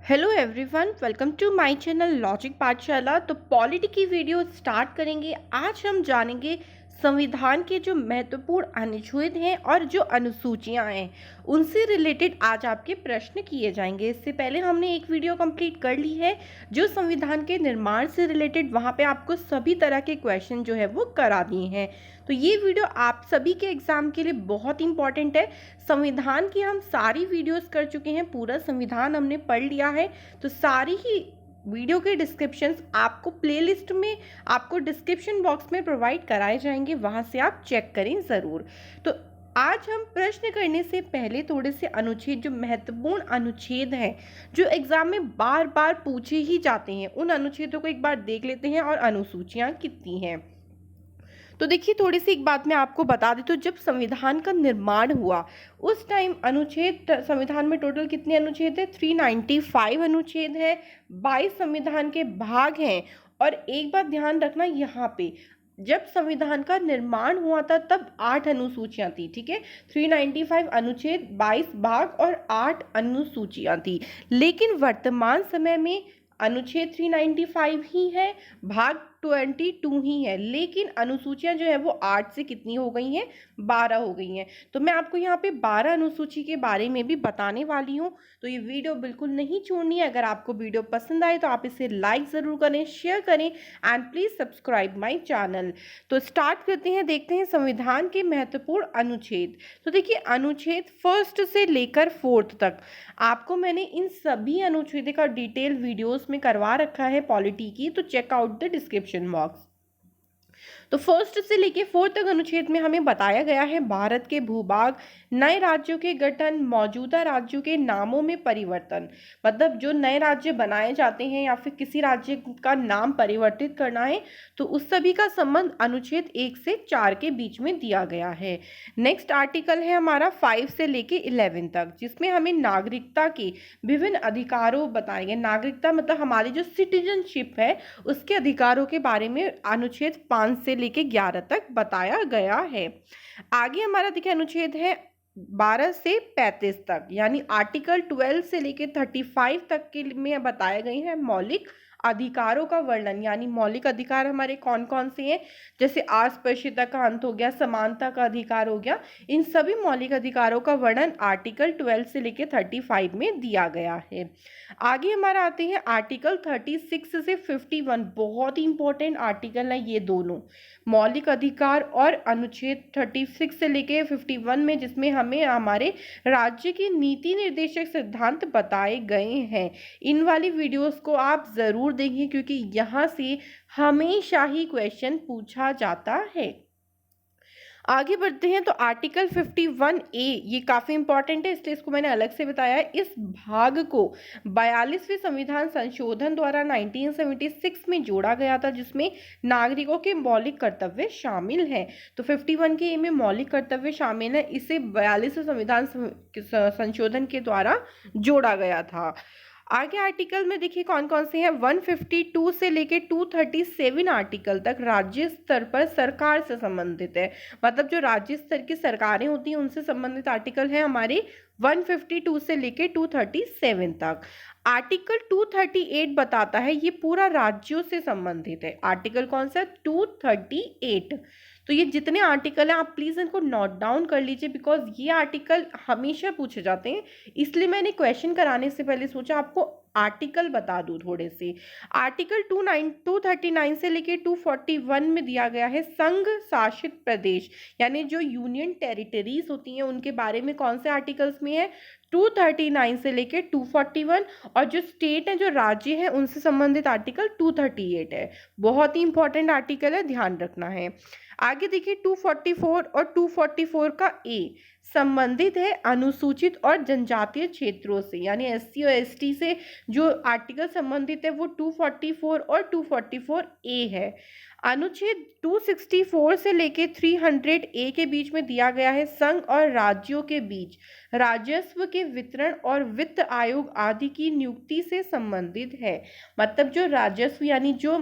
Hello everyone, welcome to my channel logic Pathshala. तो polity की video start करेंगे। आज हम जानेंगे संविधान के जो महत्वपूर्ण अनुच्छेद हैं और जो अनुसूचियां हैं उनसे रिलेटेड आज आपके प्रश्न किए जाएंगे। इससे पहले हमने एक वीडियो कंप्लीट कर ली है जो संविधान के निर्माण से रिलेटेड, वहां पे आपको सभी तरह के क्वेश्चन जो है वो करा दिए हैं। तो ये वीडियो आप सभी के एग्जाम के लिए बहुत इंपॉर्टेंट है। संविधान की हम सारी वीडियोस कर चुके हैं, पूरा संविधान हमने पढ़ लिया है। तो सारी ही वीडियो के डिस्क्रिप्शंस आपको प्लेलिस्ट में, आपको डिस्क्रिप्शन बॉक्स में प्रोवाइड कराए जाएंगे, वहां से आप चेक करें ज़रूर। तो आज हम प्रश्न करने से पहले थोड़े से अनुच्छेद, जो महत्वपूर्ण अनुच्छेद हैं जो एग्जाम में बार बार पूछे ही जाते हैं, उन अनुच्छेदों को एक बार देख लेते हैं और अनुसूचियां कितनी हैं। तो देखिए, थोड़ी सी एक बात मैं आपको बता देती हूँ। जब संविधान का निर्माण हुआ उस टाइम अनुच्छेद, संविधान में टोटल कितने अनुच्छेद है? 395 अनुच्छेद है, 22 संविधान के भाग हैं। और एक बात ध्यान रखना, यहाँ पे जब संविधान का निर्माण हुआ था तब 8 अनुसूचियां थी। ठीक है, 395 अनुच्छेद, 22 भाग और 8 अनुसूचियां थी। लेकिन वर्तमान समय में अनुच्छेद 395 ही है, भाग 22 ही है, लेकिन अनुसूचियां जो है वो 8 से कितनी हो गई हैं? 12 हो गई हैं। तो मैं आपको यहाँ पे 12 अनुसूची के बारे में भी बताने वाली हूँ। तो ये वीडियो बिल्कुल नहीं छोड़नी है। अगर आपको वीडियो पसंद आए तो आप इसे लाइक ज़रूर करें, शेयर करें and please subscribe my channel. तो स्टार्ट करते हैं, देखते हैं संविधान के महत्वपूर्ण अनुच्छेद। तो देखिए, अनुच्छेद फर्स्ट से लेकर फोर्थ तक आपको मैंने इन सभी अनुच्छेद का डिटेल वीडियोस में करवा रखा है पॉलिटी की, तो check out the description box. तो फर्स्ट से लेके फोर्थ तक अनुच्छेद में हमें बताया गया है भारत के भूभाग, नए राज्यों के गठन, मौजूदा राज्यों के नामों में परिवर्तन। मतलब जो नए राज्य बनाए जाते हैं या फिर किसी राज्य का नाम परिवर्तित करना है, तो उस सभी का संबंध अनुच्छेद 1 से 4 के बीच में दिया गया है। नेक्स्ट आर्टिकल है हमारा 5 से लेके 11 तक, जिसमें हमें नागरिकता के विभिन्न अधिकारों बताए गए। नागरिकता मतलब हमारी जो सिटीजनशिप है उसके अधिकारों के बारे में अनुच्छेद 5 से लेके 11 तक बताया गया है। आगे हमारा देखिए अनुच्छेद है 12 से 35 तक, यानी आर्टिकल 12 से लेके 35 तक के में बताए गए हैं मौलिक अधिकारों का वर्णन। यानी मौलिक अधिकार हमारे कौन कौन से हैं, जैसे अस्पृश्यता का अंत हो गया, समानता का अधिकार हो गया, इन सभी मौलिक अधिकारों का वर्णन आर्टिकल 12 से लेके 35 में दिया गया है। आगे हमारा आते हैं आर्टिकल 36 से 51। बहुत ही इंपॉर्टेंट आर्टिकल है ये दोनों, मौलिक अधिकार और अनुच्छेद 36 से लेके 51 में, जिसमें हमें हमारे राज्य के नीति निर्देशक सिद्धांत बताए गए हैं। इन वाली वीडियोस को आप ज़रूर देखें, क्योंकि यहाँ से हमेशा ही क्वेश्चन पूछा जाता है। आगे बढ़ते हैं तो आर्टिकल 51A, ये काफ़ी इंपॉर्टेंट है इसलिए इसको मैंने अलग से बताया है। इस भाग को 42वें संविधान संशोधन द्वारा 1976 में जोड़ा गया था, जिसमें नागरिकों के मौलिक कर्तव्य शामिल हैं। तो 51 के ए में मौलिक कर्तव्य शामिल है, इसे 42वें संविधान संशोधन के द्वारा जोड़ा गया था। आगे आर्टिकल में देखिए कौन कौन से हैं। 152 से लेके 237 आर्टिकल तक राज्य स्तर पर सरकार से संबंधित है। मतलब जो राज्य स्तर की सरकारें होती हैं उनसे संबंधित आर्टिकल है हमारे 152 से लेके 237 तक। आर्टिकल 238 बताता है, ये पूरा राज्यों से संबंधित है। आर्टिकल कौन सा? 238। तो ये जितने आर्टिकल हैं आप प्लीज़ इनको नोट डाउन कर लीजिए, बिकॉज ये आर्टिकल हमेशा पूछे जाते हैं। इसलिए मैंने क्वेश्चन कराने से पहले सोचा आपको आर्टिकल बता दूं थोड़े से। आर्टिकल 239 से लेके 241 में दिया गया है संघ शासित प्रदेश, यानी जो यूनियन टेरिटरीज होती हैं उनके बारे में कौन से आर्टिकल्स में है? 239 से लेके 241। और जो स्टेट है, जो राज्य है, उनसे संबंधित आर्टिकल 238 है। बहुत ही इंपॉर्टेंट आर्टिकल है, ध्यान रखना है। आगे देखिए 244 और 244 का ए संबंधित है अनुसूचित और जनजातीय क्षेत्रों से, यानी एससी और एसटी से जो आर्टिकल संबंधित है वो 244 और 244 ए है। अनुच्छेद 264 से लेके 300 ए के बीच में दिया गया है संघ और राज्यों के बीच राजस्व के वितरण और वित्त आयोग आदि की नियुक्ति से संबंधित है। मतलब जो राजस्व, यानी जो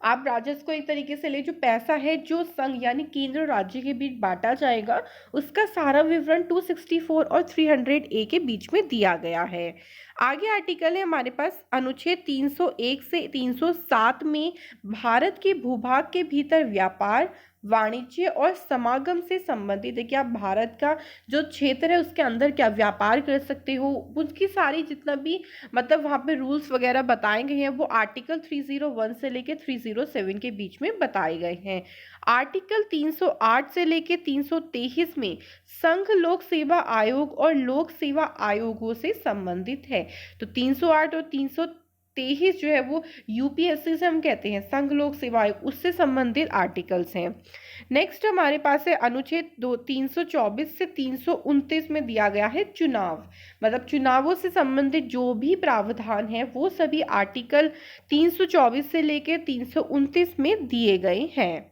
आप राजस्व को एक तरीके से ले, जो पैसा है जो संघ यानी केंद्र और राज्य के बीच बांटा जाएगा, उसका सारा विवरण 264 और 300 ए के बीच में दिया गया है। आगे आर्टिकल है हमारे पास अनुच्छेद 301 से 307 में भारत के भूभाग के भीतर व्यापार, वाणिज्य और समागम से संबंधित है कि आप भारत का जो क्षेत्र है उसके अंदर क्या व्यापार कर सकते हो, उसकी सारी जितना भी मतलब वहाँ पे रूल्स वगैरह बताए गए हैं वो आर्टिकल 301 से लेके 307 के बीच में बताए गए हैं। आर्टिकल 308 से लेके 323 में संघ लोक सेवा आयोग और लोक सेवा आयोगों से संबंधित है। तो 308 और 323 जो है वो यूपीएससी से हम कहते हैं संघ लोक सेवा आयोग, उससे संबंधित आर्टिकल्स हैं। नेक्स्ट हमारे पास है अनुच्छेद 324 से 329 में दिया गया है चुनाव, मतलब चुनावों से संबंधित जो भी प्रावधान है वो सभी आर्टिकल 324 से लेकर 329 में दिए गए हैं।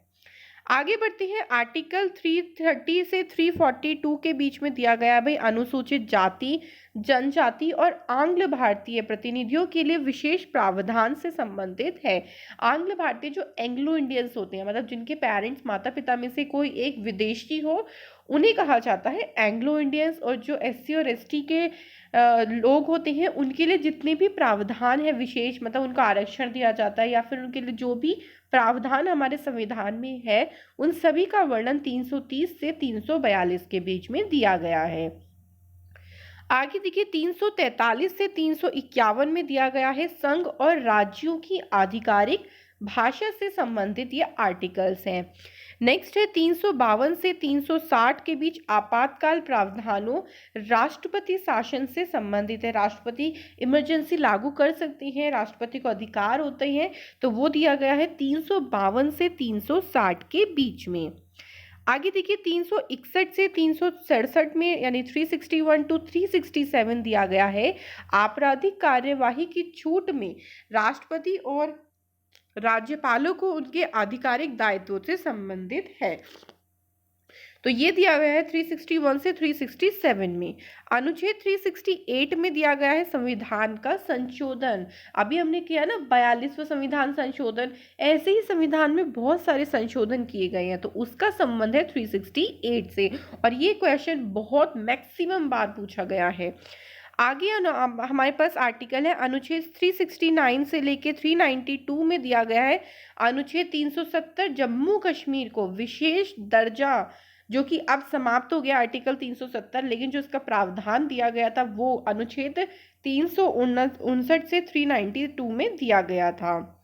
आगे बढ़ते हैं, आर्टिकल 330 से 342 के बीच में दिया गया है भाई अनुसूचित जाति, जनजाति और आंग्ल भारतीय प्रतिनिधियों के लिए विशेष प्रावधान से संबंधित है। आंग्ल भारतीय जो एंग्लो इंडियंस होते हैं, मतलब जिनके पेरेंट्स माता पिता में से कोई एक विदेशी हो, उन्हें कहा जाता है एंग्लो इंडियंस। और जो एससी और एसटी के लोग होते हैं उनके लिए जितने भी प्रावधान है विशेष, मतलब उनका आरक्षण दिया जाता है या फिर उनके लिए जो भी प्रावधान हमारे संविधान में है, उन सभी का वर्णन 330 से 342 के बीच में दिया गया है। आगे देखिए 343 से 351 में दिया गया है संघ और राज्यों की आधिकारिक भाषा से संबंधित ये आर्टिकल्स हैं। नेक्स्ट है 352 से 360 के बीच आपातकाल प्रावधानों राष्ट्रपति शासन से संबंधित है। राष्ट्रपति इमरजेंसी लागू कर सकते हैं, राष्ट्रपति को अधिकार होते हैं, तो वो दिया गया है 352 से 360 के बीच में। आगे देखिए 361 से 367 में यानी 361 टू 367 दिया गया है आपराधिक कार्यवाही की छूट में राष्ट्रपति और राज्यपालों को उनके आधिकारिक दायित्वों से संबंधित है। तो ये दिया गया है 361 से 367 में। अनुच्छेद 368 में दिया गया है संविधान का संशोधन। अभी हमने किया ना 42वां संविधान संशोधन, ऐसे ही संविधान में बहुत सारे संशोधन किए गए हैं, तो उसका संबंध है 368 से, और ये क्वेश्चन बहुत मैक्सिमम बार पूछा गया है। आगे हमारे पास आर्टिकल है अनुच्छेद 369 से लेके 392 में दिया गया है अनुच्छेद 370 जम्मू कश्मीर को विशेष दर्जा, जो कि अब समाप्त हो गया आर्टिकल 370, लेकिन जो इसका प्रावधान दिया गया था वो अनुच्छेद 359 से 392 में दिया गया था।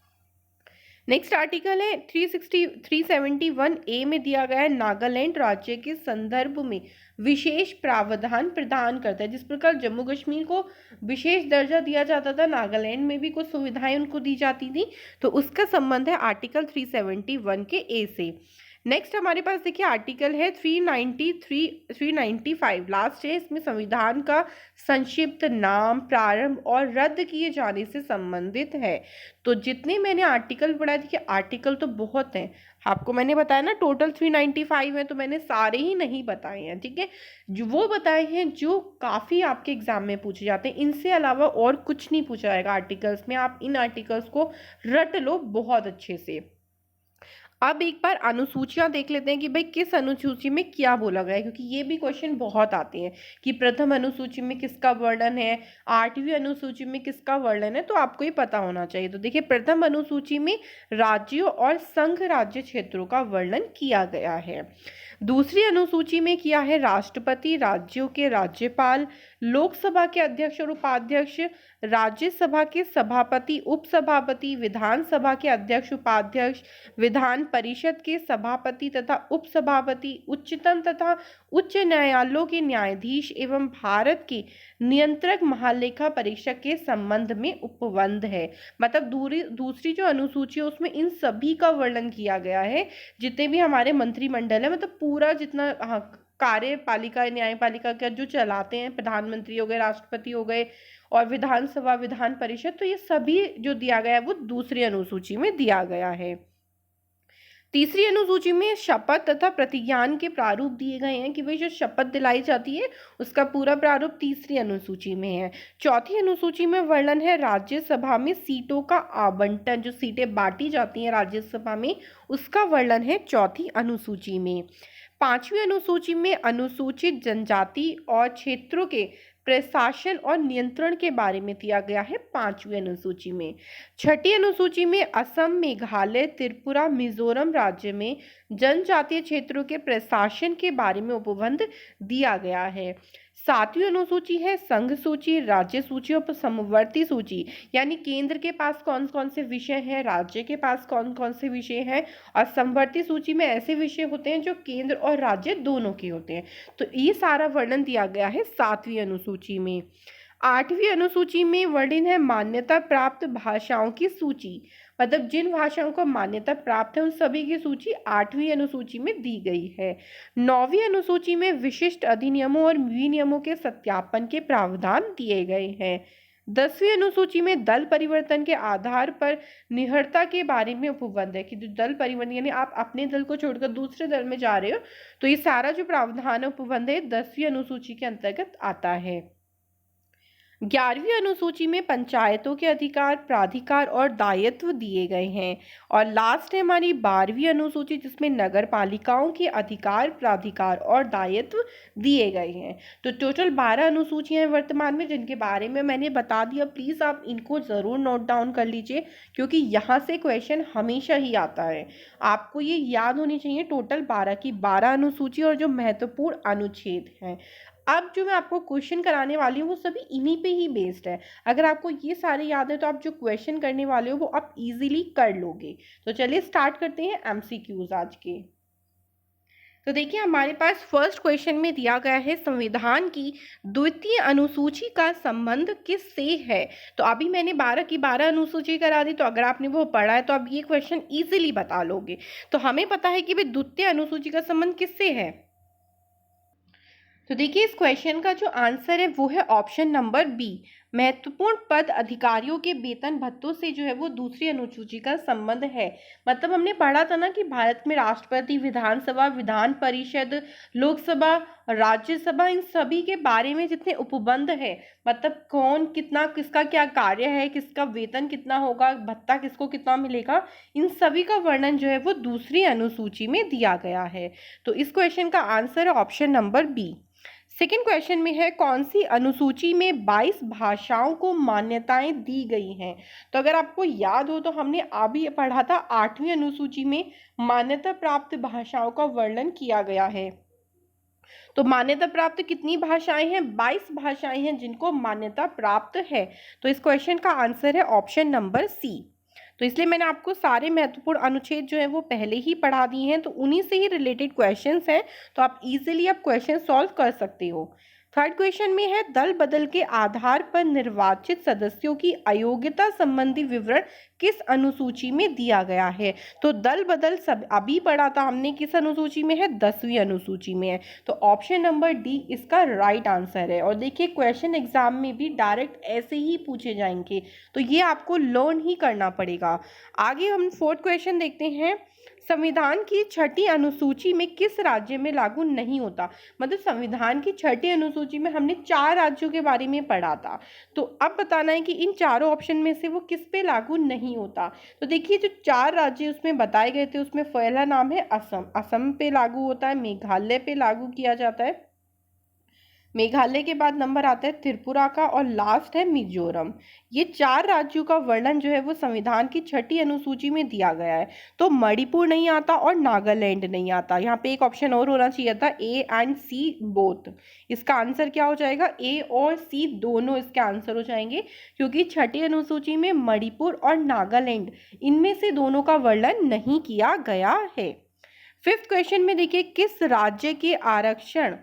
नेक्स्ट आर्टिकल है 371 ए में दिया गया है नागालैंड राज्य के संदर्भ में विशेष प्रावधान प्रदान करता है। जिस प्रकार जम्मू कश्मीर को विशेष दर्जा दिया जाता था, नागालैंड में भी कुछ सुविधाएं उनको दी जाती थी, तो उसका संबंध है आर्टिकल 371 के ए से। नेक्स्ट हमारे पास देखिए आर्टिकल है 395 लास्ट है, इसमें संविधान का संक्षिप्त नाम, प्रारंभ और रद्द किए जाने से संबंधित है। तो जितने मैंने आर्टिकल पढ़ा, देखिए आर्टिकल तो बहुत हैं, आपको मैंने बताया ना टोटल 395 है, तो मैंने सारे ही नहीं बताए हैं, ठीक है, जो वो बताए हैं जो काफ़ी आपके एग्जाम में पूछे जाते हैं। इनसे अलावा और कुछ नहीं पूछा जाएगा आर्टिकल्स में, आप इन आर्टिकल्स को रट लो बहुत अच्छे से। अब एक बार अनुसूचियां देख लेते हैं कि भाई किस अनुसूची में क्या बोला गया है, क्योंकि ये भी क्वेश्चन बहुत आते हैं कि प्रथम अनुसूची में किसका वर्णन है, 8वीं अनुसूची में किसका वर्णन है, तो आपको ये पता होना चाहिए। तो देखिए प्रथम अनुसूची में राज्यों और संघ राज्य क्षेत्रों का वर्णन किया गया है। दूसरी अनुसूची में किया है राष्ट्रपति, राज्यों के राज्यपाल, लोकसभा के अध्यक्ष और उपाध्यक्ष, राज्यसभा के सभापति, उपसभापति, विधानसभा के अध्यक्ष उपाध्यक्ष, विधान परिषद के सभापति तथा उपसभापति, उच्चतम तथा उच्च न्यायालयों के न्यायाधीश एवं भारत के नियंत्रक महालेखा परीक्षक के संबंध में उपबंध है। मतलब दूसरी जो अनुसूची है उसमें इन सभी का वर्णन किया गया है, जितने भी हमारे मंत्रिमंडल है, मतलब पूरा जितना कार्यपालिका न्यायपालिका का जो चलाते हैं, प्रधानमंत्री हो गए, राष्ट्रपति हो गए और विधानसभा, विधान परिषद, तो ये सभी जो दिया गया है वो दूसरी अनुसूची में दिया गया है। तीसरी अनुसूची में शपथ तथा प्रतिज्ञान के प्रारूप दिए गए हैं कि भाई जो शपथ दिलाई जाती है उसका पूरा प्रारूप तीसरी अनुसूची में है। चौथी अनुसूची में वर्णन है राज्यसभा में सीटों का आवंटन, जो सीटें बांटी जाती हैं राज्यसभा में उसका वर्णन है चौथी अनुसूची में। पांचवी अनुसूची में अनुसूचित जनजाति और क्षेत्रों के प्रशासन और नियंत्रण के बारे में दिया गया है पांचवी अनुसूची में। छठी अनुसूची में असम, मेघालय, त्रिपुरा, मिजोरम राज्य में जनजातीय क्षेत्रों के प्रशासन के बारे में उपबंध दिया गया है। सातवीं अनुसूची है संघ सूची, राज्य सूची और समवर्ती सूची, यानी केंद्र के पास कौन कौन से विषय हैं, राज्य के पास कौन कौन से विषय हैं, और समवर्ती सूची में ऐसे विषय होते हैं जो केंद्र और राज्य दोनों के होते हैं। तो ये सारा वर्णन दिया गया है सातवीं अनुसूची में। आठवीं अनुसूची में वर्णन है मान्यता प्राप्त भाषाओं की सूची, मतलब जिन भाषाओं को मान्यता प्राप्त है उन सभी की सूची आठवीं अनुसूची में दी गई है। नौवीं अनुसूची में विशिष्ट अधिनियमों और विनियमों के सत्यापन के प्रावधान दिए गए हैं। 10वीं अनुसूची में दल परिवर्तन के आधार पर निहरता के बारे में उपबंध है कि जो दल परिवर्तन यानी आप अपने दल को छोड़कर दूसरे दल में जा रहे हो, तो ये सारा जो प्रावधान है उपबंध है 10वीं अनुसूची के अंतर्गत आता है। 11वीं अनुसूची में पंचायतों के अधिकार, प्राधिकार और दायित्व दिए गए हैं। और लास्ट है हमारी 12वीं अनुसूची जिसमें नगर पालिकाओं के अधिकार, प्राधिकार और दायित्व दिए गए हैं। तो टोटल 12 अनुसूचियां हैं वर्तमान में जिनके बारे में मैंने बता दिया। प्लीज़ आप इनको ज़रूर नोट डाउन कर लीजिए क्योंकि यहाँ से क्वेश्चन हमेशा ही आता है। आपको ये याद होनी चाहिए टोटल 12 की 12 अनुसूची और जो महत्वपूर्ण अनुच्छेद हैं। अब जो मैं आपको क्वेश्चन कराने वाली हूँ वो सभी इन्हीं पे ही बेस्ड है। अगर आपको ये सारे याद है तो आप जो क्वेश्चन करने वाले हो वो आप इजीली कर लोगे। तो चलिए स्टार्ट करते हैं एमसीक्यूज आज के। तो देखिए हमारे पास फर्स्ट क्वेश्चन में दिया गया है संविधान की द्वितीय अनुसूची का संबंध किससे है। तो अभी मैंने 12 की 12 अनुसूची करा दी, तो अगर आपने वो पढ़ा है तो अब ये क्वेश्चन इजीली बता लोगे। तो हमें पता है कि भाई द्वितीय अनुसूची का संबंध किससे है। तो देखिए इस क्वेश्चन का जो आंसर है वो है ऑप्शन नंबर बी, महत्वपूर्ण पद अधिकारियों के वेतन भत्तों से जो है वो दूसरी अनुसूची का संबंध है। मतलब हमने पढ़ा था ना कि भारत में राष्ट्रपति, विधानसभा, विधान परिषद, लोकसभा, राज्यसभा, इन सभी के बारे में जितने उपबंध है, मतलब कौन कितना, किसका क्या कार्य है, किसका वेतन कितना होगा, भत्ता किसको कितना मिलेगा, इन सभी का वर्णन जो है वो दूसरी अनुसूची में दिया गया है। तो इस क्वेश्चन का आंसर है option number B. Second question में है कौन सी अनुसूची में 22 भाषाओं को मान्यताएं दी गई हैं। तो अगर आपको याद हो तो हमने अभी पढ़ा था 8वीं अनुसूची में मान्यता प्राप्त भाषाओं का वर्णन किया गया है। तो मान्यता प्राप्त कितनी भाषाएं हैं, 22 भाषाएं हैं जिनको मान्यता प्राप्त है। तो इस क्वेश्चन का आंसर है ऑप्शन नंबर सी। तो इसलिए मैंने आपको सारे महत्वपूर्ण अनुच्छेद जो है वो पहले ही पढ़ा दिए हैं, तो उन्हीं से ही रिलेटेड क्वेश्चंस हैं, तो आप इजीली आप क्वेश्चन सॉल्व कर सकते हो। थर्ड क्वेश्चन में है दल बदल के आधार पर निर्वाचित सदस्यों की अयोग्यता संबंधी विवरण किस अनुसूची में दिया गया है। तो दल बदल सब अभी पढ़ा था हमने, किस अनुसूची में है, 10वीं अनुसूची में है। तो ऑप्शन नंबर डी इसका राइट आंसर है। और देखिए क्वेश्चन एग्जाम में भी डायरेक्ट ऐसे ही पूछे जाएंगे, तो ये आपको लर्न ही करना पड़ेगा। आगे हम फोर्थ क्वेश्चन देखते हैं, संविधान की छठी अनुसूची में किस राज्य में लागू नहीं होता। मतलब संविधान की छठी अनुसूची में हमने 4 राज्यों के बारे में पढ़ा था, तो अब बताना है कि इन चारों ऑप्शन में से वो किस पे लागू नहीं होता। तो देखिए जो 4 राज्य उसमें बताए गए थे उसमें पहला नाम है असम, असम पे लागू होता है, मेघालय पे लागू किया जाता है, मेघालय के बाद नंबर आता है त्रिपुरा का, और लास्ट है मिजोरम। ये 4 राज्यों का वर्णन जो है वो संविधान की छठी अनुसूची में दिया गया है। तो मणिपुर नहीं आता और नागालैंड नहीं आता। यहाँ पे एक ऑप्शन और होना चाहिए था, ए एंड सी बोथ। इसका आंसर क्या हो जाएगा, ए और सी दोनों इसके आंसर हो जाएंगे, क्योंकि छठी अनुसूची में मणिपुर और नागालैंड इनमें से दोनों का वर्णन नहीं किया गया है। फिफ्थ क्वेश्चन में देखिए किस राज्य के आरक्षण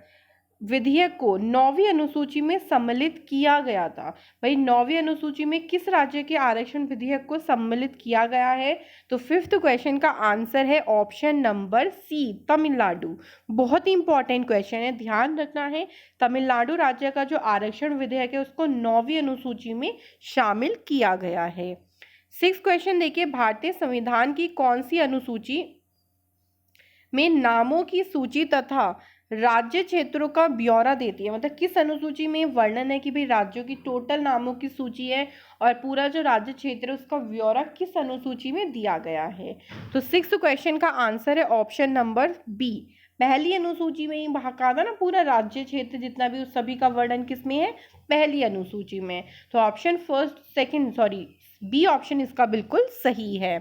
विधेयक को 9वीं अनुसूची में सम्मिलित किया गया था। भाई 9वीं अनुसूची में किस राज्य के आरक्षण विधेयक को सम्मिलित किया गया है। तो फिफ्थ क्वेश्चन का आंसर है ऑप्शन नंबर सी, तमिलनाडु। बहुत ही इंपॉर्टेंट क्वेश्चन है, ध्यान रखना है। तमिलनाडु राज्य का जो आरक्षण विधेयक है उसको 9वीं अनुसूची में शामिल किया गया है। सिक्स्थ क्वेश्चन देखिए, भारतीय संविधान की कौन सी अनुसूची में नामों की सूची तथा राज्य क्षेत्रों का ब्यौरा देती है। मतलब किस अनुसूची में वर्णन है कि भाई राज्यों की टोटल नामों की सूची है और पूरा जो राज्य क्षेत्र है उसका ब्यौरा किस अनुसूची में दिया गया है। तो 6th क्वेश्चन का आंसर है ऑप्शन नंबर बी। पहली अनुसूची में ही कहा था ना, पूरा राज्य क्षेत्र जितना भी उस सभी का वर्णन किस में है, पहली अनुसूची में। तो ऑप्शन बी ऑप्शन इसका बिल्कुल सही है।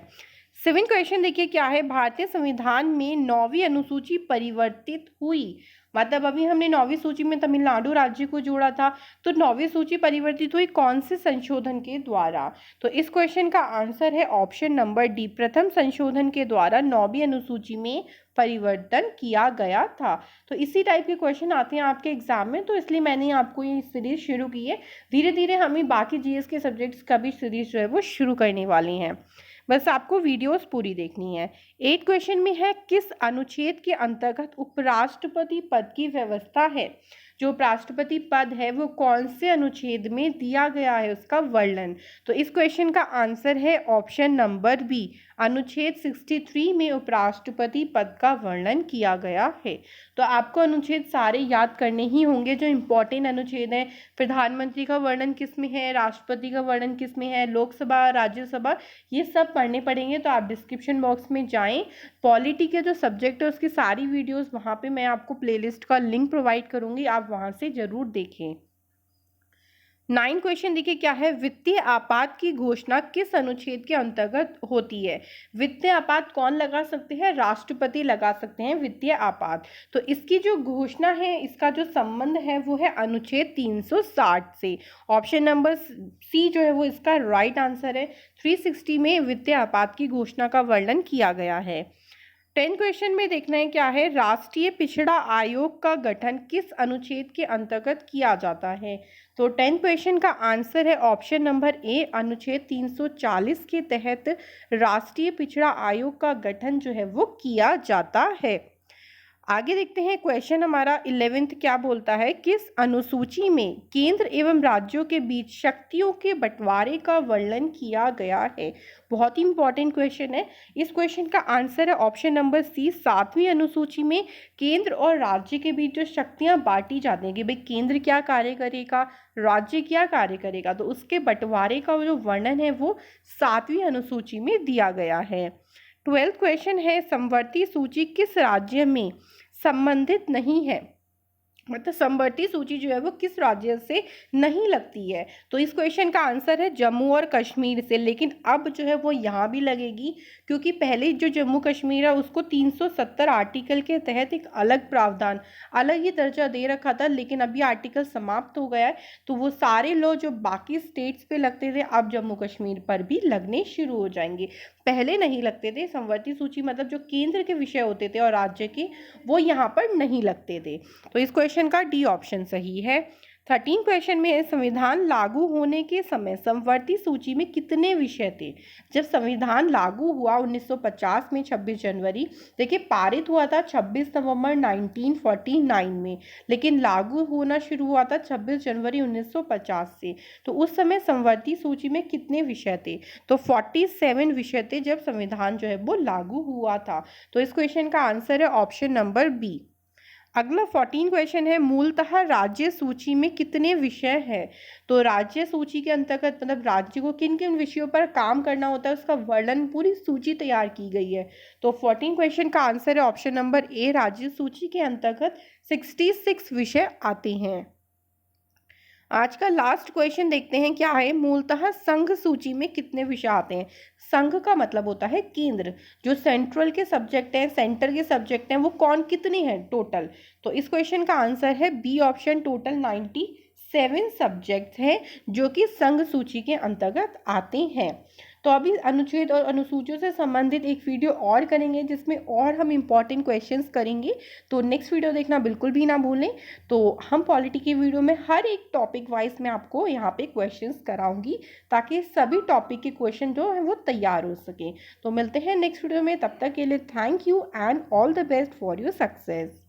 7th क्वेश्चन देखिए क्या है, भारतीय संविधान में 9वीं अनुसूची परिवर्तित हुई। मतलब अभी हमने 9वीं सूची में तमिलनाडु राज्य को जोड़ा था, तो 9वीं सूची परिवर्तित हुई कौन से संशोधन के द्वारा। तो इस क्वेश्चन का आंसर है ऑप्शन नंबर डी, प्रथम संशोधन के द्वारा 9वीं अनुसूची में परिवर्तन किया गया था। तो इसी टाइप के क्वेश्चन आते हैं आपके एग्जाम में, तो इसलिए मैंने आपको ये सीरीज शुरू की है। धीरे धीरे हमें बाकी जीएस के सब्जेक्ट्स का भी सीरीज जो है वो शुरू करने वाली हैं, बस आपको वीडियोस पूरी देखनी है। 8 क्वेश्चन में है, किस अनुच्छेद के अंतर्गत उपराष्ट्रपति पद की व्यवस्था है। जो उपराष्ट्रपति पद है वो कौन से अनुच्छेद में दिया गया है, उसका वर्णन। तो इस क्वेश्चन का आंसर है ऑप्शन नंबर बी, अनुच्छेद 63 में उपराष्ट्रपति पद का वर्णन किया गया है। तो आपको अनुच्छेद सारे याद करने ही होंगे जो इंपॉर्टेंट अनुच्छेद हैं। प्रधानमंत्री का वर्णन किस में है, राष्ट्रपति का वर्णन किस में है, लोकसभा, राज्यसभा, ये सब पढ़ने पड़ेंगे। तो आप डिस्क्रिप्शन बॉक्स में जाएं, पॉलिटी के जो सब्जेक्ट है उसकी सारी वीडियोस वहाँ पे मैं आपको प्लेलिस्ट का लिंक प्रोवाइड करूँगी, आप वहाँ से ज़रूर देखें। 9 क्वेश्चन देखिए क्या है, वित्तीय आपात की घोषणा किस अनुच्छेद के अंतर्गत होती है। वित्तीय आपात कौन लगा सकते हैं, राष्ट्रपति लगा सकते हैं वित्तीय आपात। तो इसकी जो घोषणा है, इसका जो संबंध है वो है अनुच्छेद 360 से। ऑप्शन नंबर सी जो है वो इसका राइट आंसर है। 360 में वित्तीय आपात की घोषणा का वर्णन किया गया है। 10 क्वेश्चन में देखना है क्या है, राष्ट्रीय पिछड़ा आयोग का गठन किस अनुच्छेद के अंतर्गत किया जाता है। तो 10 क्वेश्चन का आंसर है ऑप्शन नंबर ए, अनुच्छेद 340 के तहत राष्ट्रीय पिछड़ा आयोग का गठन जो है वो किया जाता है। आगे देखते हैं क्वेश्चन हमारा 11th क्या बोलता है, किस अनुसूची में केंद्र एवं राज्यों के बीच शक्तियों के बंटवारे का वर्णन किया गया है। बहुत ही इंपॉर्टेंट क्वेश्चन है। इस क्वेश्चन का आंसर है ऑप्शन नंबर सी, 7वीं अनुसूची में केंद्र और राज्य के बीच जो शक्तियां बांटी जाती हैं कि भाई केंद्र क्या कार्य करेगा, राज्य क्या कार्य करेगा, तो उसके बंटवारे का जो वर्णन है वो 7वीं अनुसूची में दिया गया है। 12th क्वेश्चन है, समवर्ती सूची किस राज्य में संबंधित नहीं है। मतलब समवर्ती सूची जो है वो किस राज्य से नहीं लगती है। तो इस क्वेश्चन का आंसर है जम्मू और कश्मीर से, लेकिन अब जो है वो यहाँ भी लगेगी, क्योंकि पहले जो जम्मू कश्मीर है उसको 370 आर्टिकल के तहत एक अलग प्रावधान, अलग ही दर्जा दे रखा था, लेकिन अभी आर्टिकल समाप्त हो गया है। तो वो सारे लॉ जो बाकी स्टेट्स पे लगते थे अब जम्मू कश्मीर पर भी लगने शुरू हो जाएंगे, पहले नहीं लगते थे। समवर्ती सूची मतलब जो केंद्र के विषय होते थे और राज्य के, वो यहाँ पर नहीं लगते थे। तो इस क्वेश्चन का डी ऑप्शन सही है। 13 क्वेश्चन में, संविधान लागू होने के समय समवर्ती सूची में कितने विषय थे। जब संविधान लागू हुआ 1950 में 26 जनवरी, देखिए पारित हुआ था 26 नवंबर 1949 में, लेकिन लागू होना शुरू हुआ था 26 जनवरी 1950 से। तो उस समय समवर्ती सूची में कितने विषय थे, तो 47 विषय थे जब संविधान जो है वो लागू हुआ था। तो इस क्वेश्चन का आंसर है ऑप्शन नंबर बी। अगला 14 क्वेश्चन है, मूलतः राज्य सूची में कितने विषय हैं। तो राज्य सूची के अंतर्गत मतलब राज्य को किन किन विषयों पर काम करना होता है उसका वर्णन, पूरी सूची तैयार की गई है। तो 14 क्वेश्चन का आंसर है ऑप्शन नंबर ए, राज्य सूची के अंतर्गत 66 विषय आते हैं। आज का लास्ट क्वेश्चन देखते हैं क्या है, मूलतः संघ सूची में कितने विषय आते हैं। संघ का मतलब होता है केंद्र, जो सेंट्रल के सब्जेक्ट हैं, सेंटर के सब्जेक्ट हैं, वो कौन कितने हैं टोटल। तो इस क्वेश्चन का आंसर है बी ऑप्शन, टोटल 97 सब्जेक्ट हैं जो कि संघ सूची के अंतर्गत आते हैं। तो अभी अनुच्छेद और अनुसूचियों से संबंधित एक वीडियो और करेंगे जिसमें और हम इम्पॉर्टेंट क्वेश्चंस करेंगे, तो नेक्स्ट वीडियो देखना बिल्कुल भी ना भूलें। तो हम पॉलिटी की वीडियो में हर एक टॉपिक वाइज मैं आपको यहाँ पे क्वेश्चंस कराऊंगी, ताकि सभी टॉपिक के क्वेश्चन जो है वो तैयार हो सके। तो मिलते हैं नेक्स्ट वीडियो में, तब तक के लिए thank you and all the best for your success.